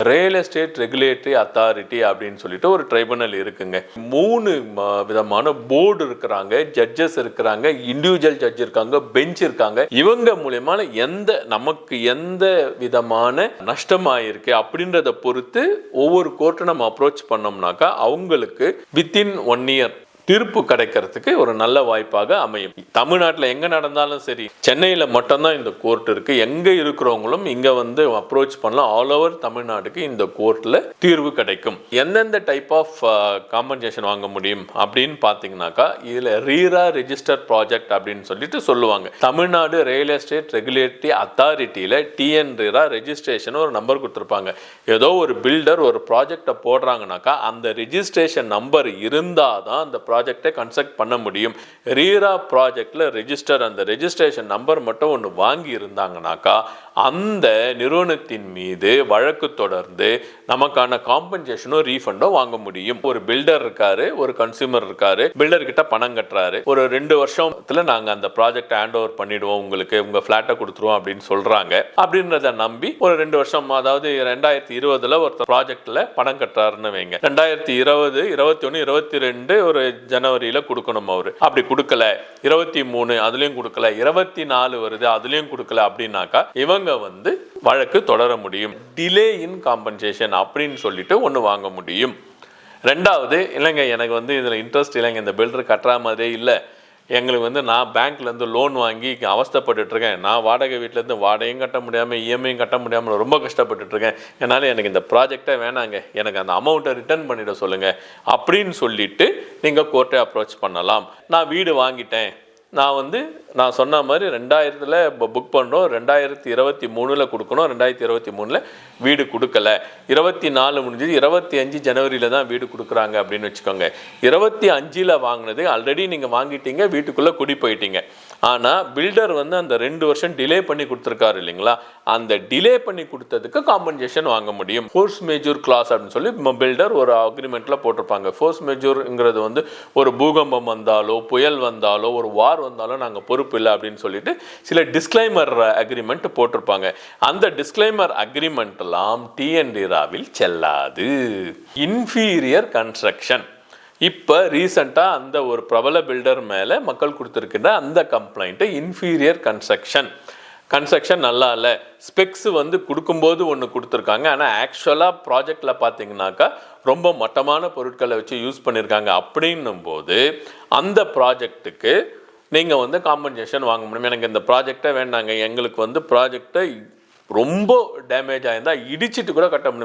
Real estate regulatory authority அப்படின்னு சொல்லிட்டு ஒரு ட்ரைபுனல் இருக்குங்க. 3 விதமான போர்டு இருக்கிறாங்க, ஜட்ஜஸ் இருக்கிறாங்க, இண்டிவிஜுவல் ஜட்ஜ் இருக்காங்க, பெஞ்ச் இருக்காங்க. இவங்க மூலமா நமக்கு எந்த விதமான நஷ்டம் ஆயிருக்கு அப்படின்றத பொறுத்து ஒவ்வொரு கோர்ட்டை நம்ம அப்ரோச் பண்ணோம்னாக்கா அவங்களுக்கு வித்தின் 1 இயர் தீர்ப்பு கிடைக்கிறதுக்கு ஒரு நல்ல வாய்ப்பாக அமையும். தமிழ்நாட்டில் எங்கே நடந்தாலும் சரி, சென்னையில் மட்டும்தான் இந்த கோர்ட் இருக்கு. எங்கே இருக்கிறவங்களும் இங்கே வந்து அப்ரோச் பண்ணலாம். ஆல் ஓவர் தமிழ்நாட்டுக்கு இந்த கோர்ட்டில் தீர்வு கிடைக்கும். எந்தெந்த டைப் ஆஃப் காம்பன்சேஷன் வாங்க முடியும் அப்படின்னு பார்த்தீங்கன்னாக்கா, இதில் ரீரா ரெஜிஸ்டர் ப்ராஜெக்ட் அப்படின்னு சொல்லிட்டு சொல்லுவாங்க. தமிழ்நாடு ரியல் எஸ்டேட் ரெகுலேட்டரி அத்தாரிட்டியில் டிஎன் ரீரா ரெஜிஸ்ட்ரேஷன் ஒரு நம்பர் கொடுத்துருப்பாங்க. ஏதோ ஒரு பில்டர் ஒரு ப்ராஜெக்டை போடுறாங்கனாக்கா அந்த ரெஜிஸ்ட்ரேஷன் நம்பர் இருந்தால் தான் அந்த ப்ராஜெக்டை கன்ஸ்ட்ரக்ட் பண்ண முடியும். ரீரா ப்ராஜெக்ட்ல ரெஜிஸ்டர் அந்த ரெஜிஸ்ட்ரேஷன் நம்பர் மட்டும் ஒன்று வாங்கி இருந்தாங்கனாக்கா அந்த நிறுவனத்தின் மீது வழக்கு தொடர்ந்து நமக்கான காம்பன்சேஷனோ ரீஃபண்டோ வாங்க முடியும். ஒரு பில்டர் இருக்காரு, ஒரு கன்சியூமர் இருக்காரு, பில்டர் கிட்ட பணம் கட்டுறாரு. ஒரு 2 வருஷத்துல நாங்க அந்த ப்ராஜெக்ட் ஹேண்ட் ஓவர் பண்ணிடுவோம், உங்களுக்கு உங்க பிளாட்டை கொடுத்துருவோம் அப்படின்னு சொல்றாங்க. அப்படின்றத நம்பி ஒரு 2 வருஷம், அதாவது 2020 ஒரு ப்ராஜெக்ட்ல பணம் கட்டுறாருன்னு வைங்க. 2020, 21, 22 ஒரு ஜனவரியில கொடுக்கணும். அவரு அப்படி கொடுக்கல, 23 அதுலயும் கொடுக்கல, 24 வருது அதுலயும் கொடுக்கல அப்படின்னாக்கா இவங்க வந்து வழக்கு தொடர முடியும். டிலே இன் காம்பன்சேஷன் அப்படின்னு சொல்லிட்டு ஒன்று வாங்க முடியும். ரெண்டாவது, இல்லைங்க எனக்கு வந்து இதில் இன்ட்ரெஸ்ட் இல்லைங்க, இந்த பில்டர் கட்டுற மாதிரியே இல்லை, எங்களுக்கு வந்து நான் பேங்க்லேருந்து லோன் வாங்கி அவஸ்தப்பட்டுருக்கேன், நான் வாடகை வீட்டிலேருந்து வாடகையும் கட்ட முடியாமல் இஎம்ஐயும் கட்ட முடியாமல் ரொம்ப கஷ்டப்பட்டுருக்கேன், என்னால் எனக்கு இந்த ப்ராஜெக்டை வேணாங்க, எனக்கு அந்த அமௌண்ட்டை ரிட்டர்ன் பண்ணிட சொல்லுங்கள் அப்படின்னு சொல்லிட்டு நீங்கள் கோர்ட்டை அப்ரோச் பண்ணலாம். நான் வீடு வாங்கிட்டேன், நான் சொன்ன மாதிரி 2000 புக் பண்ணுறோம், 2023 கொடுக்கணும், 2023 வீடு கொடுக்கல, 24 முடிஞ்சது, 25 ஜனவரியில் தான் வீடு கொடுக்குறாங்க அப்படின்னு வச்சுக்கோங்க. 25 வாங்கினது ஆல்ரெடி நீங்கள் வாங்கிட்டீங்க, வீட்டுக்குள்ளே குடி போயிட்டீங்க. ஆனால் பில்டர் வந்து அந்த 2 வருஷம் டிலே பண்ணி கொடுத்துருக்காரு இல்லைங்களா, அந்த டிலே பண்ணி கொடுத்ததுக்கு காம்பன்சேஷன் வாங்க முடியும். ஃபோர்ஸ் மேஜூர் கிளாஸ் அப்படின்னு சொல்லி பில்டர் ஒரு அக்ரிமெண்ட்டில் போட்டிருப்பாங்க. ஃபோர்ஸ் மேஜூர்ங்கிறது வந்து ஒரு பூகம்பம் வந்தாலோ, புயல் வந்தாலோ, ஒரு வார் வந்தாலோ நாங்கள் பொறுப்பு இல்லை அப்படின்னு சொல்லிட்டு சில டிஸ்க்ளைமர் அக்ரிமெண்ட் போட்டிருப்பாங்க. அந்த டிஸ்க்ளைமர் அக்ரிமெண்ட் எல்லாம் டிஎன் ரீராவில் செல்லாது. இன்ஃபீரியர் கன்ஸ்ட்ரக்ஷன், இப்போ ரீசெண்டாக அந்த ஒரு பிரபல பில்டர் மேலே மக்கள் கொடுத்துருக்கின்ற அந்த கம்ப்ளைண்ட்டு இன்ஃபீரியர் கன்ஸ்ட்ரக்ஷன் நல்லா இல்லை, ஸ்பெக்ஸ் வந்து கொடுக்கும்போது ஒன்று கொடுத்துருக்காங்க, ஆனால் ஆக்சுவலாக ப்ராஜெக்டில் பார்த்தீங்கன்னாக்கா ரொம்ப மட்டமான பொருட்களை வச்சு யூஸ் பண்ணியிருக்காங்க. அப்படின்னும் போது அந்த ப்ராஜெக்ட்டுக்கு நீங்கள் வந்து காம்பன்சேஷன் வாங்க முடியும். எனக்கு இந்த ப்ராஜெக்டை வேண்டாங்க, எங்களுக்கு வந்து ப்ராஜெக்டை ரொம்ப டேமேஜ் ஆயிருந்தால் இடிச்சிட்டு கூட கட்ட முடியும்.